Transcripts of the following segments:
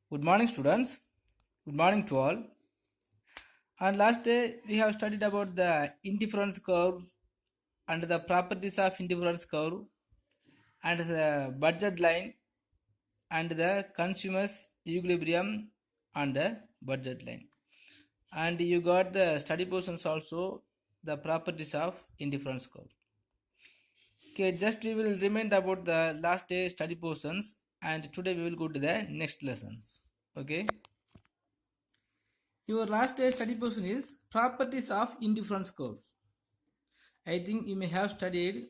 Good morning, students. Good morning to all. And last day we have studied about the indifference curve and the properties of indifference curve and the budget line and the consumer's equilibrium on the budget line. And you got the study portions also the properties of indifference curve. Okay, just we will remind about the last day study portions and today we will go to the next lessons. Okay. Your last day study portion is properties of indifference curve. I think you may have studied.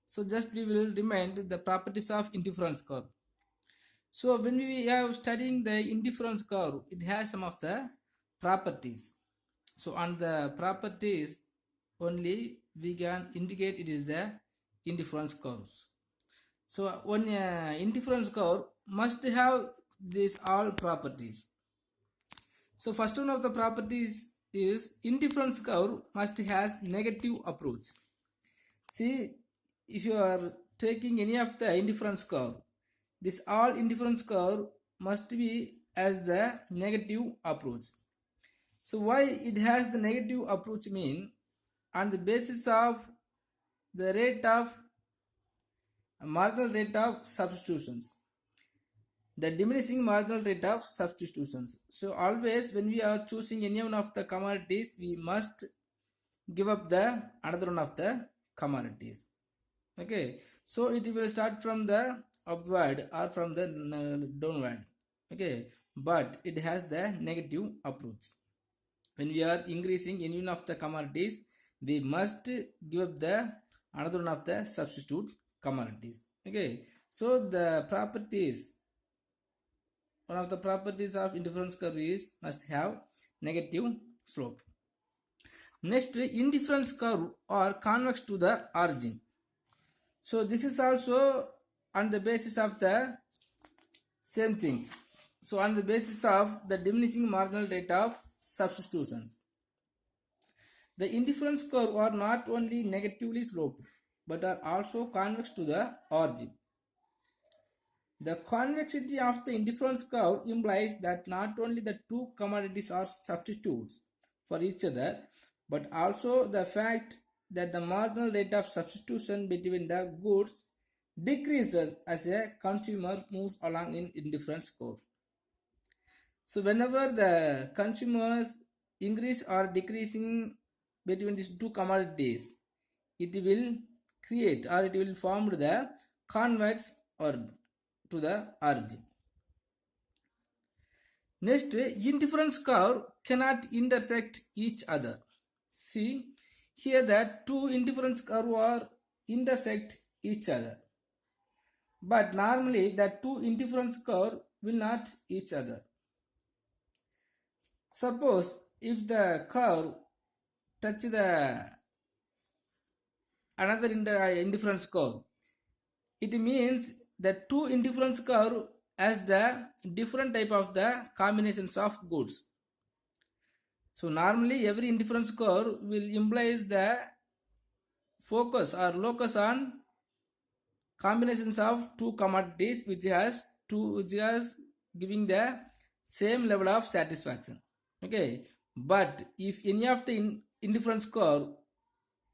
So just we will remind the properties of indifference curve. So when we have studying the indifference curve, it has some of the properties. So on the properties only we can indicate it is the indifference curves. So one indifference curve must have these all properties. So first one of the properties is indifference curve must has negative approach. See, if you are taking any of the indifference curve, this all indifference curve must be as the negative approach. So why it has the negative approach mean on the basis of the rate of marginal rate of substitutions, the diminishing marginal rate of substitutions. So always when we are choosing any one of the commodities, we must give up the another one of the commodities. Okay, so it will start from the upward or from the downward. Okay, but it has the negative approach. When we are increasing any one of the commodities, we must give up the another one of the substitute commodities. Okay, so the properties, one of the properties of indifference curve is must have negative slope. Next, indifference curve are convex to the origin. So this is also on the basis of the same things. So on the basis of the diminishing marginal rate of substitutions. The indifference curve are not only negatively sloped but are also convex to the origin. The convexity of the indifference curve implies that not only the two commodities are substitutes for each other, but also the fact that the marginal rate of substitution between the goods decreases as a consumer moves along in indifference curve. So whenever the consumers increase or decreasing between these two commodities, it will create or it will form the convex or to the origin. Next, indifference curve cannot intersect each other. See, here that two indifference curve are intersect each other. But normally the two indifference curve will not each other. Suppose if the curve touch the another indifference curve, it means the two indifference curve as the different type of the combinations of goods. So normally every indifference curve will implies the focus or locus on combinations of two commodities which has giving the same level of satisfaction. Okay, but if any of the indifference curve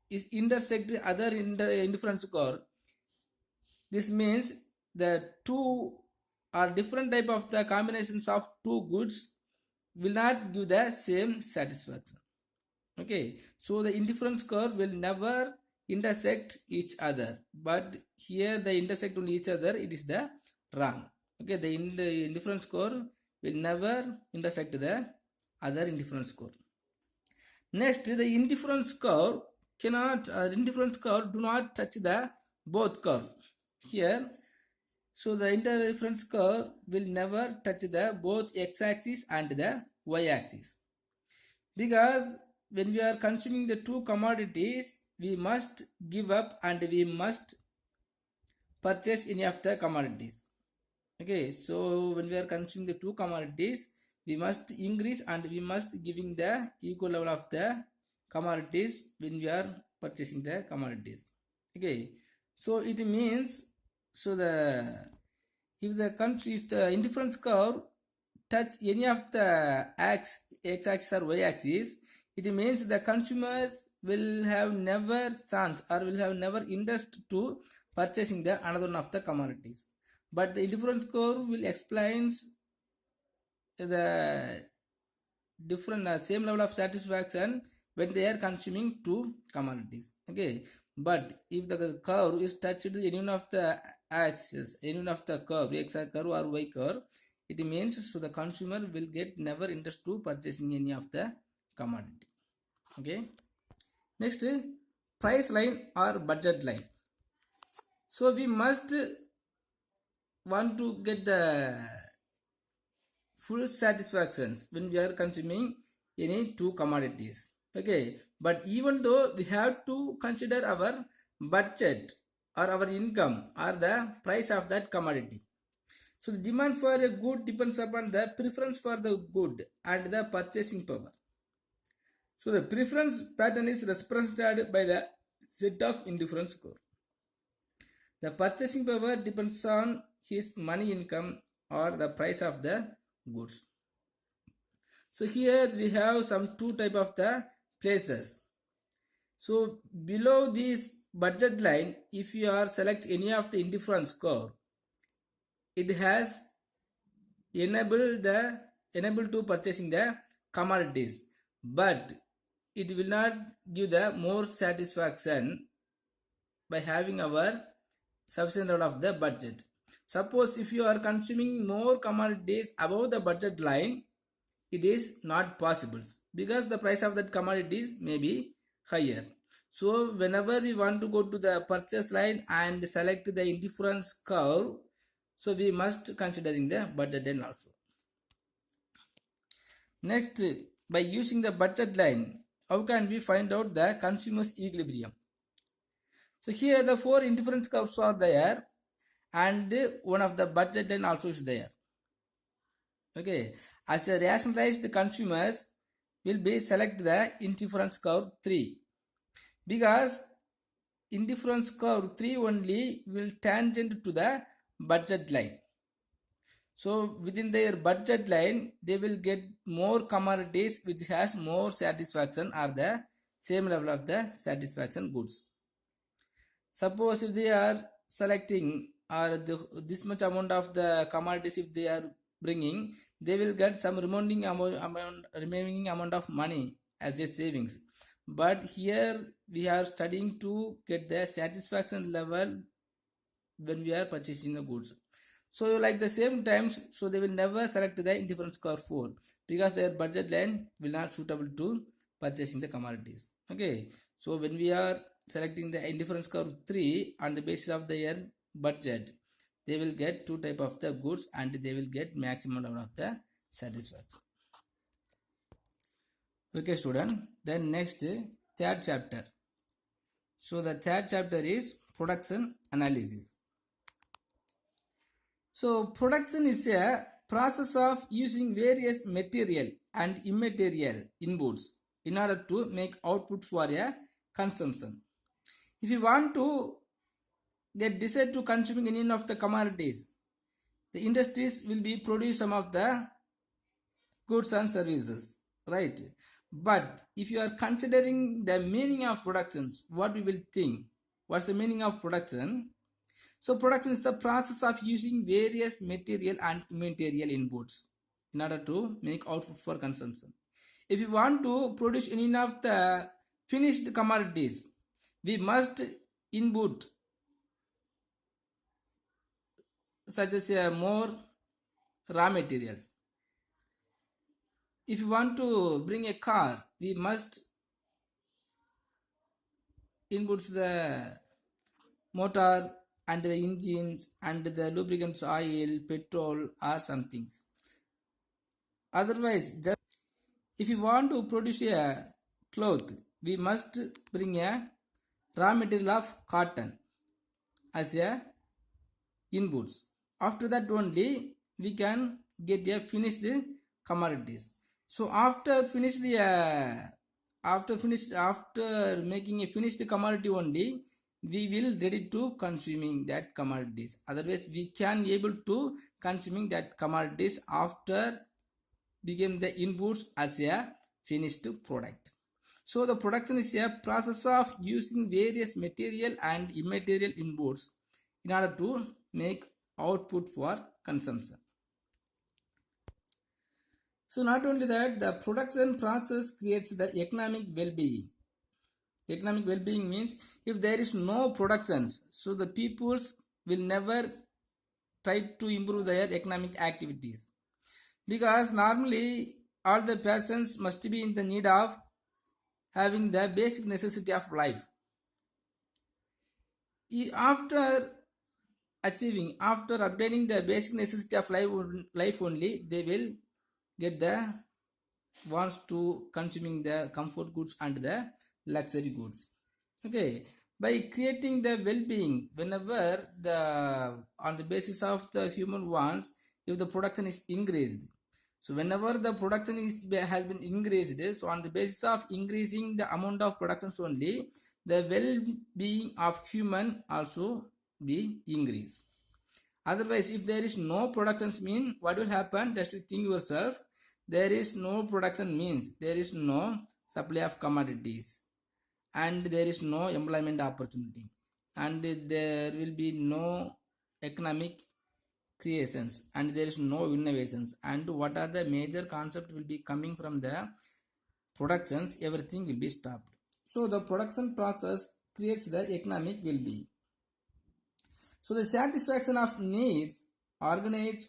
is intersect other indifference curve, this means the two or different type of the combinations of two goods will not give the same satisfaction. Okay, so the indifference curve will never intersect each other, but here the intersect on each other, it is the wrong. Okay, the indifference curve will never intersect the other indifference curve. Next, the indifference curve cannot indifference curve do not touch the both curve. Here, so the indifference curve will never touch the both x-axis and the y-axis, because when we are consuming the two commodities, we must give up and we must purchase any of the commodities. Okay, so when we are consuming the two commodities, we must increase and we must giving the equal level of the commodities when we are purchasing the commodities. Okay, so it means so the if the indifference curve touch any of the x-axis or y-axis, it means the consumers will have never chance or will have never interest to purchasing the another one of the commodities. But the indifference curve will explain the different same level of satisfaction when they are consuming two commodities. Okay, but if the curve is touched any one of the axis, any one of the curve, x curve or y curve, it means so the consumer will get never interest to purchasing any of the commodity. Okay, next, price line or budget line. So we must want to get the full satisfactions when we are consuming any two commodities. Okay, but even though we have to consider our budget or our income or the price of that commodity. So the demand for a good depends upon the preference for the good and the purchasing power. So the preference pattern is represented by the set of indifference score. The purchasing power depends on his money income or the price of the goods. So here we have some two type of the places. So below this budget line, if you are select any of the indifference curve, it has enabled to purchasing the commodities, but it will not give the more satisfaction by having our sufficient level of the budget. Suppose if you are consuming more commodities above the budget line, it is not possible because the price of that commodities may be higher. So whenever we want to go to the purchase line and select the indifference curve, so we must considering the budget line also. Next, by using the budget line, how can we find out the consumer's equilibrium? So here the four indifference curves are there and one of the budget line also is there. Okay, as a rationalized consumers will be select the indifference curve 3 because indifference curve 3 only will tangent to the budget line. So within their budget line, they will get more commodities which has more satisfaction or the same level of the satisfaction goods. Suppose if they are selecting or this much amount of the commodities if they are bringing, they will get some remaining amount of money as a savings. But here we are studying to get the satisfaction level when we are purchasing the goods. So like the same times, so they will never select the indifference curve 4 because their budget line will not suitable to purchasing the commodities. Okay, so when we are selecting the indifference curve 3 on the basis of their budget, they will get two type of the goods and they will get maximum amount of the satisfaction. Okay student, then next third chapter. So the third chapter is production analysis. So production is a process of using various material and immaterial inputs in order to make output for a consumption. If you want to get decided to consuming any of the commodities, the industries will be produce some of the goods and services, right? But if you are considering the meaning of productions, what we will think? What's the meaning of production? So production is the process of using various material and immaterial inputs in order to make output for consumption. If you want to produce any of the finished commodities, we must input such as more raw materials. If you want to bring a car, we must input the motor and the engines and the lubricants, oil, petrol or some things. Otherwise, just if you want to produce a cloth, we must bring a raw material of cotton as a inputs. After that only we can get a finished commodities. So after making a finished commodity only, we will ready to consuming that commodities. Otherwise we can able to consuming that commodities after became the inputs as a finished product. So the production is a process of using various material and immaterial inputs in order to make output for consumption. So not only that, the production process creates the economic well-being. Economic well-being means if there is no productions, so the peoples will never try to improve their economic activities, because normally all the persons must be in the need of having the basic necessity of life. After after obtaining the basic necessity of life only, they will get the wants to consuming the comfort goods and the luxury goods. Okay, by creating the well-being, whenever the on the basis of the human wants, if the production is increased, so whenever the production has been increased, so on the basis of increasing the amount of productions only, the well-being of human also be increased. Otherwise, if there is no productions, mean what will happen? Just to think yourself, there is no production means there is no supply of commodities, and there is no employment opportunity, and there will be no economic creations, and there is no innovations, and what are the major concept will be coming from the productions, everything will be stopped. So the production process creates the economic well-being. So the satisfaction of needs originates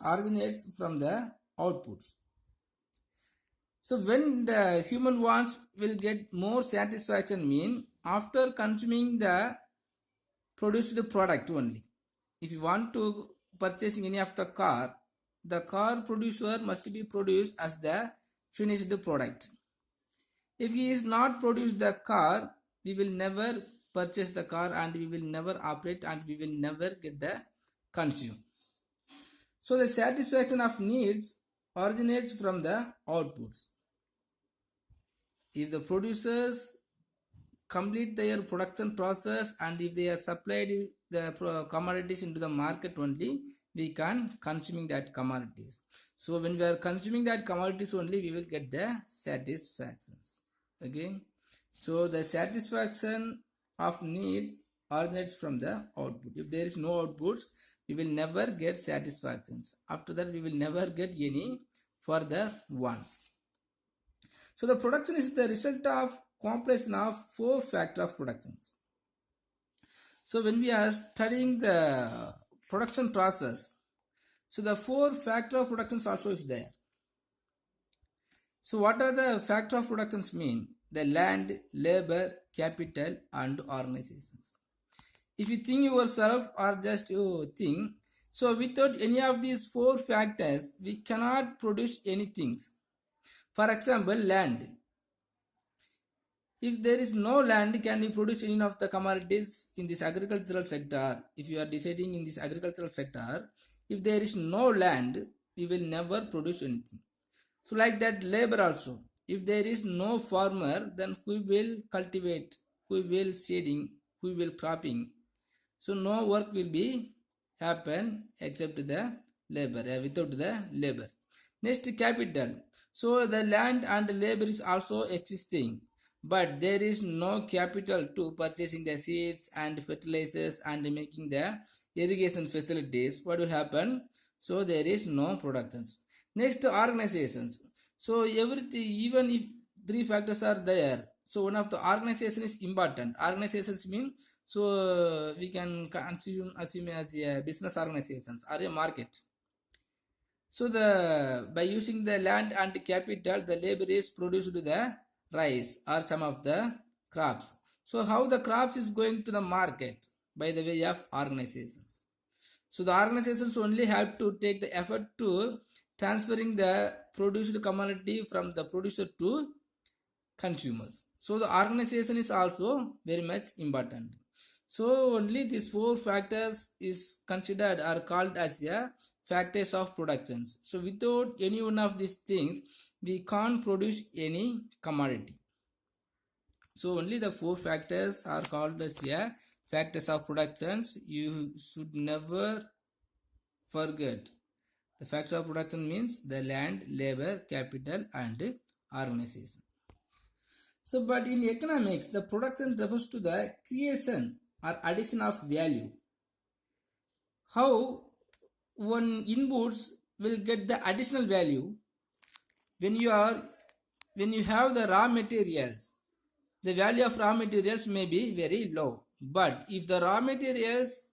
from the outputs. So when the human wants will get more satisfaction, mean after consuming the produced product only. If you want to purchasing any of the car producer must be produced as the finished product. If he is not produced the car, we will never purchase the car, and we will never operate, and we will never get the consume. So the satisfaction of needs originates from the outputs. If the producers complete their production process, and if they are supplied the commodities into the market only, we can consuming that commodities. So when we are consuming that commodities only, we will get the satisfactions. Okay, so the satisfaction of needs originates from the output. If there is no outputs, we will never get satisfactions. After that, we will never get any further wants. So the production is the result of compilation of 4 factors of productions. So when we are studying the production process, so the 4 factors of productions also is there. So what are the factors of productions mean? The land, labor, capital, and organizations. If you think yourself or just you think, so without any of these 4 factors, we cannot produce anything. For example, land. If there is no land, can we produce any of the commodities in this agricultural sector? If you are deciding in this agricultural sector, if there is no land, we will never produce anything. So like that, labor also. If there is no farmer, then who will cultivate, who will seeding, who will cropping? So no work will be happen except the labor, without the labor. Next, capital. So the land and labor is also existing, but there is no capital to purchasing the seeds and fertilizers and making the irrigation facilities. What will happen? So there is no productions. Next, organizations. So everything, even if 3 factors are there, so one of the organization is important. Organizations mean, so we can assume as a business organizations or a market. So by using the land and capital, the labor is produced the rice or some of the crops. So how the crops is going to the market? By the way of organizations. So the organizations only have to take the effort to transferring the produced commodity from the producer to consumers. So the organization is also very much important. So only these 4 factors is considered or called as a factors of productions. So without any one of these things, we can't produce any commodity. So only the 4 factors are called as a factors of productions. You should never forget The factor of production means the land, labor, capital and organization. So, but in economics, the production refers to the creation or addition of value. How one inputs will get the additional value when you have the raw materials. The value of raw materials may be very low, but if the raw materials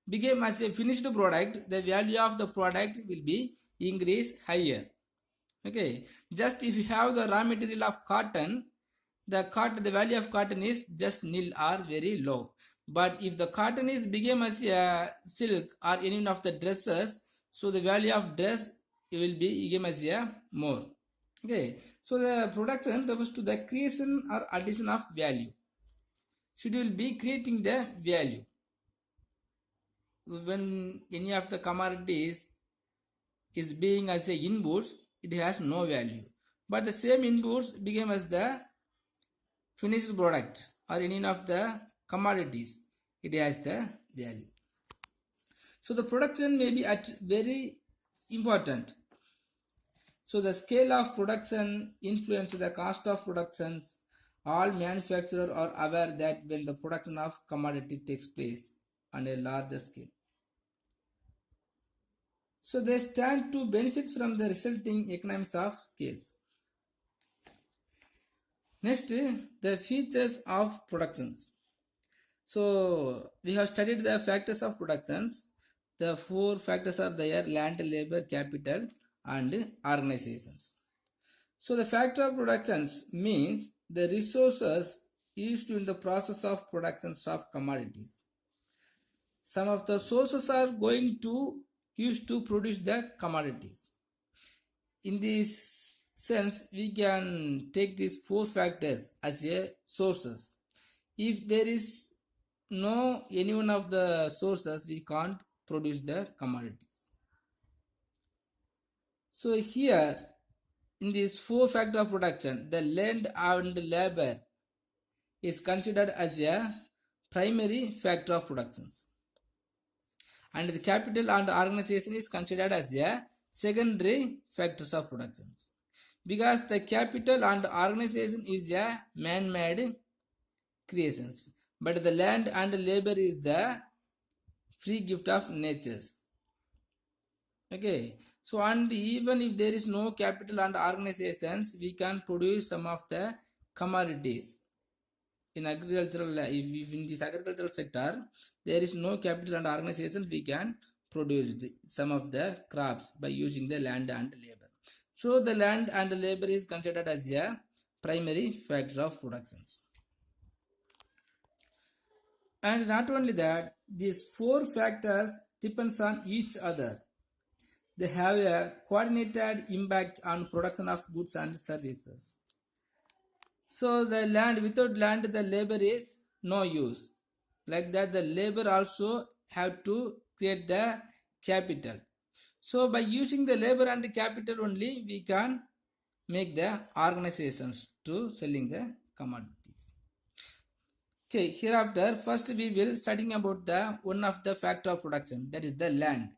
became as a finished product, the value of the product will be increased higher. Okay, just if you have the raw material of cotton, the value of cotton is just nil or very low. But if the cotton is became as a silk or any of the dresses, so the value of dress will be became as a more. Okay, so the production refers to the creation or addition of value. So it will be creating the value. When any of the commodities is being as a inputs, it has no value. But the same inputs became as the finished product or any of the commodities, it has the value. So the production may be at very important. So the scale of production influences the cost of productions. All manufacturers are aware that when the production of commodity takes place on a larger scale, so they stand to benefit from the resulting economies of scales. Next, the features of productions. So we have studied the factors of productions. The four factors are there: land, labor, capital and organizations. So the factor of productions means the resources used in the process of productions of commodities. Some of the sources are going to use to produce the commodities. In this sense, we can take these four factors as a sources. If there is no any one of the sources, we can't produce the commodities. So here in this four factor of production, the land and labor is considered as a primary factor of productions, and the capital and organization is considered as a secondary factors of productions, because the capital and organization is a man-made creations, but the land and labor is the free gift of natures. Okay, so and even if there is no capital and organizations, we can produce some of the commodities in agricultural. If in this agricultural sector there is no capital and organization, we can produce some of the crops by using the land and labor. So the land and labor is considered as a primary factor of productions. And not only that, these four factors depends on each other. They have a coordinated impact on production of goods and services. So the land, without land, the labor is no use. Like that, the labor also have to create the capital. So by using the labor and the capital only, we can make the organizations to selling the commodities. Okay, hereafter, first we will studying about the one of the factor of production, that is the land.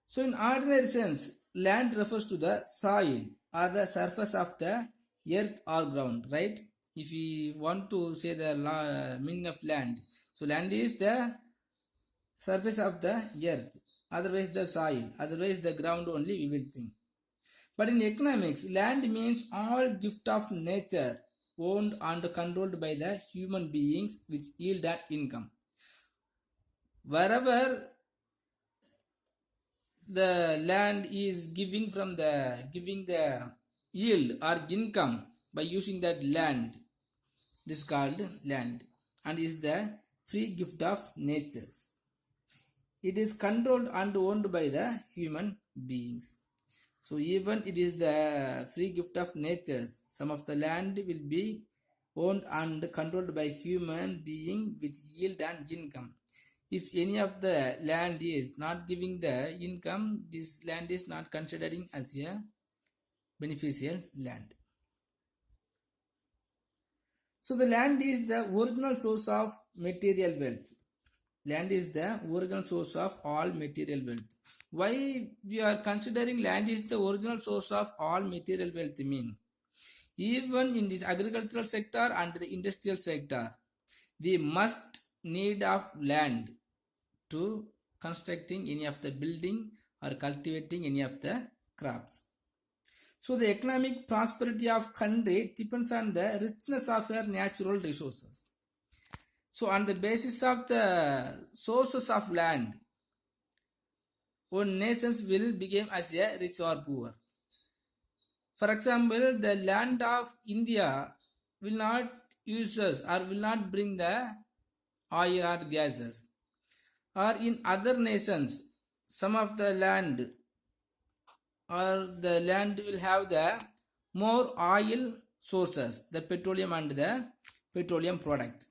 So in ordinary sense, land refers to the soil or the surface of the earth or ground, right? If we want to say the meaning of land, so land is the surface of the earth, otherwise the soil, otherwise the ground only we will think. But in economics, land means all gift of nature owned and controlled by the human beings which yield an income. Wherever the land is giving the yield or income by using that land, this is called land and is the free gift of natures. It is controlled and owned by the human beings. So even it is the free gift of natures, some of the land will be owned and controlled by human being which yield an income. If any of the land is not giving the income, this land is not considering as a beneficial land. So the land is the original source of material wealth. Land is the original source of all material wealth. Why we are considering land is the original source of all material wealth mean. Even in this agricultural sector and the industrial sector, we must need of land to constructing any of the building or cultivating any of the crops. So the economic prosperity of country depends on the richness of her natural resources. So on the basis of the sources of land, one nations will become as a rich or poor. For example, the land of India will not use us or will not bring the oil or gases. Or in other nations, some of the land or the land will have the more oil sources, the petroleum and the petroleum product.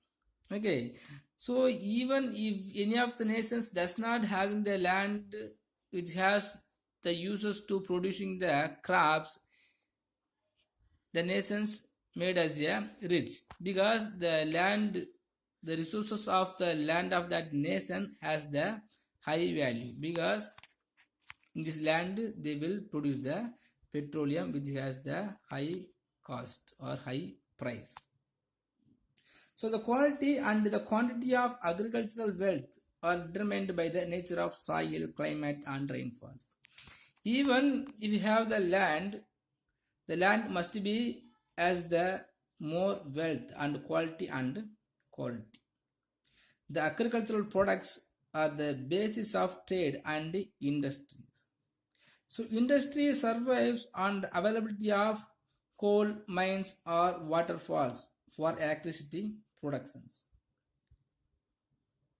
Okay, so even if any of the nations does not having the land which has the uses to producing the crops, the nations made as a rich because the land, the resources of the land of that nation has the high value, because in this land they will produce the petroleum which has the high cost or high price. So the quality and the quantity of agricultural wealth are determined by the nature of soil, climate and rainfalls. Even if you have the land must be as the more wealth and quality and quality. The agricultural products are the basis of trade and industries. So industry survives on the availability of coal mines or waterfalls for electricity productions.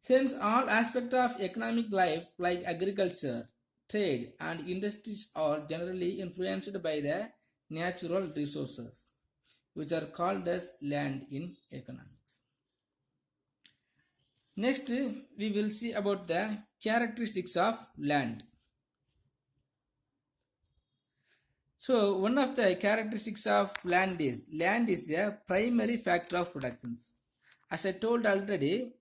Hence, all aspects of economic life like agriculture, trade and industries are generally influenced by the natural resources, which are called as land in economics. Next, we will see about the characteristics of land. So, one of the characteristics of land is a primary factor of productions. As I told already,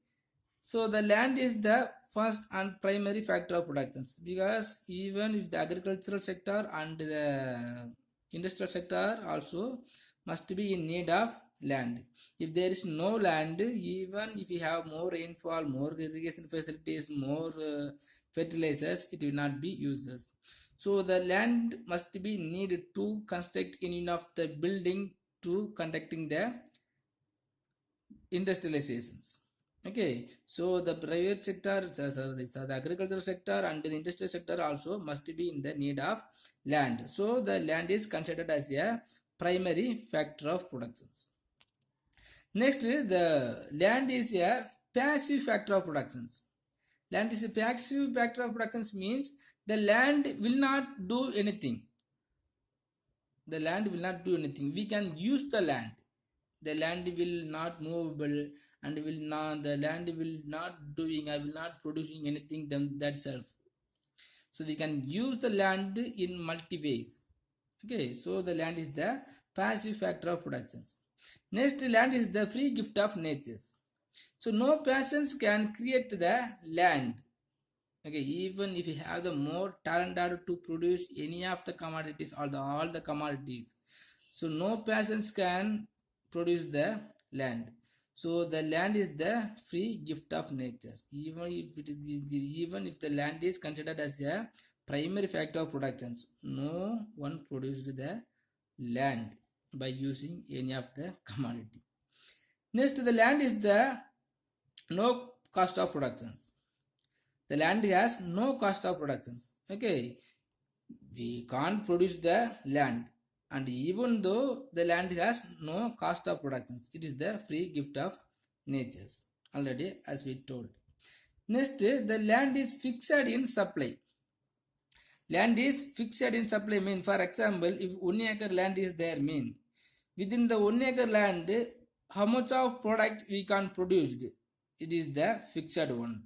so the land is the first and primary factor of productions, because even if the agricultural sector and the industrial sector also must be in need of land. If there is no land, even if you have more rainfall, more irrigation facilities, more fertilizers, it will not be useless. So the land must be needed to construct any of the building to conducting the industrializations. Okay, so the private sector, the agricultural sector and the industrial sector also must be in the need of land. So the land is considered as a primary factor of productions. Next, the land is a passive factor of productions. Land is a passive factor of productions means the land will not do anything. The land will not do anything. We can use the land. The land will not movable and the land will not doing, I will not producing anything that self. So we can use the land in multi ways. Okay, so the land is the passive factor of productions. Next, land is the free gift of nature. So no persons can create the land. Okay, even if you have the more talent to produce any of the commodities or all the commodities, so no persons can produce the land. So the land is the free gift of nature. Even if the land is considered as a primary factor of productions, no one produced the land by using any of the commodity. Next, the land is the no cost of productions. The land has no cost of productions. Okay, we can't produce the land, and even though the land has no cost of productions, it is the free gift of nature, already as we told. Next, the land is fixed in supply. Land is fixed in supply mean, for example, if 1 acre land is there mean, within the 1 acre land, how much of product we can produce, it is the fixed one.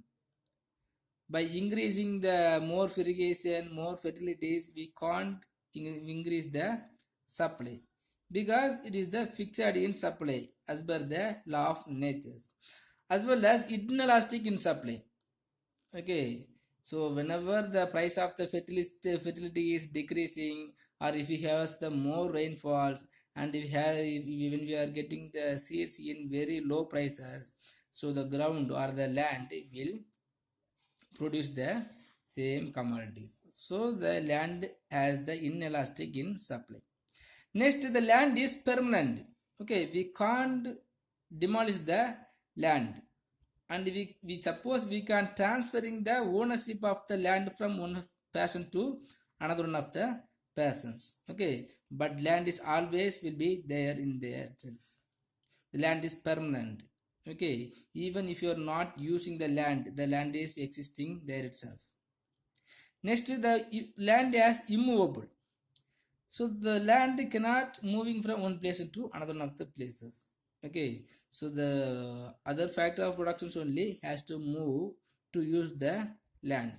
By increasing the more irrigation, more fertilities, we can't increase the supply, because it is the fixed in supply as per the law of nature, as well as inelastic in supply. Okay, So whenever the price of the fertility is decreasing, or if we have the more rainfalls, and when we are getting the seeds in very low prices, so the ground or the land will produce the same commodities. So the land has the inelastic in supply. Next, the land is permanent. Okay, we can't demolish the land, and we suppose we can transferring the ownership of the land from one person to another one of the persons. Okay, but land is always will be there in there itself. The land is permanent. Okay, even if you are not using the land is existing there itself. Next, the land as immovable. So the land cannot moving from one place to another one of the places. Okay, so the other factor of productions only has to move to use the land.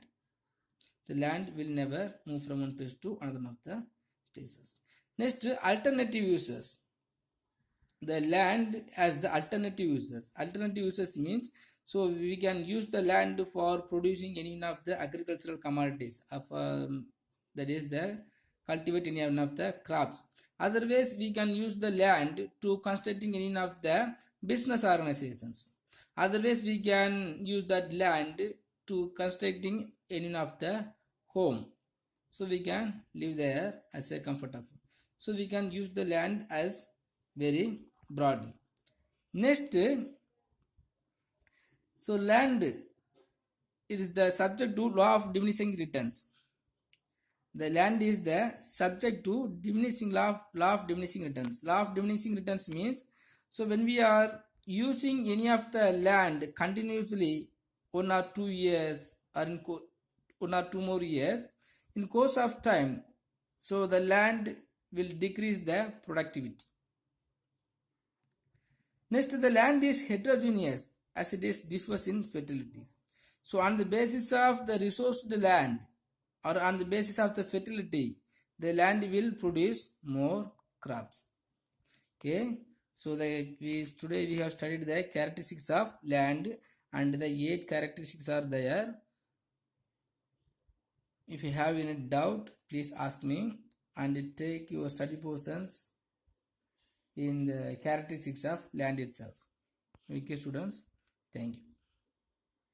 The land will never move from one place to another one of the places. Next, alternative uses. The land as the alternative uses. Alternative uses means, so we can use the land for producing any of the agricultural commodities of that is the cultivate any one of the crops. Otherwise, we can use the land to constructing any of the business organizations. Otherwise, we can use that land to constructing any of the home. So we can live there as a comfortable. So we can use the land as very broadly. Next, so land, it is the subject to law of diminishing returns. The land is the subject to diminishing law of diminishing returns. Law of diminishing returns means, so when we are using any of the land continuously 1 or 2 years, or in 1 or 2 more years, in course of time, so the land will decrease the productivity. Next, the land is heterogeneous as it is differs in fertilities. So on the basis of the resource of the land, or on the basis of the fertility, the land will produce more crops. Okay, so today we have studied the characteristics of land, and the 8 characteristics are there. If you have any doubt, please ask me, and take your study portions in the characteristics of land itself. Okay, students, thank you.